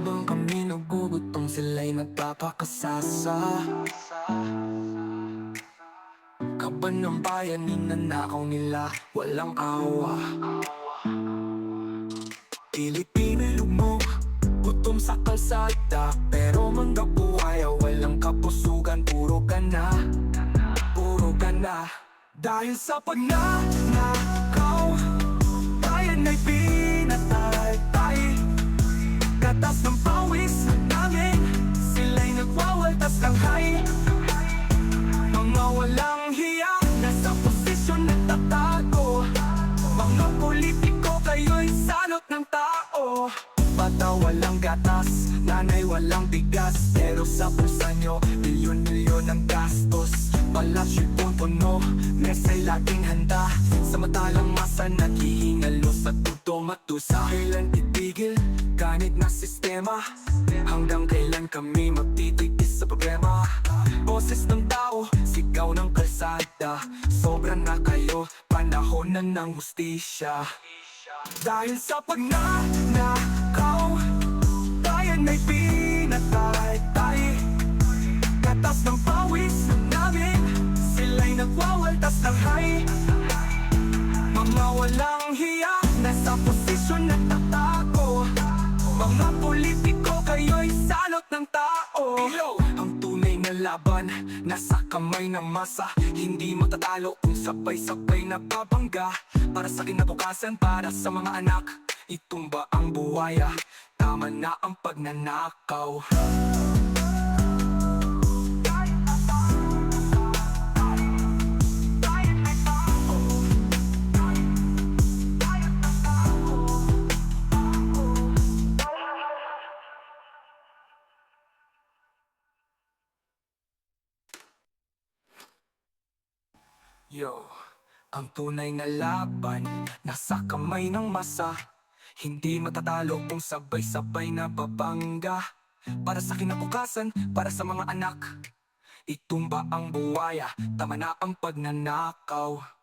Habang kami nagugutom, sila'y nagpapakasasa. Kaban ng bayan, ninanakaw nila, walang awa. Pilipino lumog, gutom sa kalsada, pero mangga buhaya, walang kapusugan. Puro gana, puro gana. Dahil sa pagnanakaw, bayan ay pinatay. Katas ng pawis namin, sila'y nagwawaltas ng hay. Mga walang hiya, nasa posisyon nagtatago. Mga politiko, kayo'y salot ng tao. Bata walang gatas, nanay walang bigas, pero sa bulsa nyo, milyon-milyon ang gastos. Palasyo'y punto, mesa'y laging handa. Samantalang masa naghihingalo sa tuto matusa. Kailan titigil, ganit na sistema? Hanggang kailan kami magtitigis sa problema? Boses ng tao, sigaw ng kalsada. Sobra na kayo, panahon na ng hustisya. Dahil sa pagnanakaw, bayan ay pinatay. Katas ng pawis namin, sila'y nagwawaltas ng hay. Mga walang hiya, nasa posisyon nagtatago. Mga politiko, kayo'y salot ng tao. Ang tunay na laban, nasa kamay ng masa. Hindi matatalo kung sabay-sabay nababangga. Para sa kinabukasan, para sa mga anak, itumba ang buwaya. Tama na ang pagnanakaw. Yo, ang tunay na laban, nasa kamay ng masa. Hindi matatalo kung sabay-sabay na babangga. Para sa kinabukasan, para sa mga anak, itumba ang buwaya. Tama na ang pagnanakaw.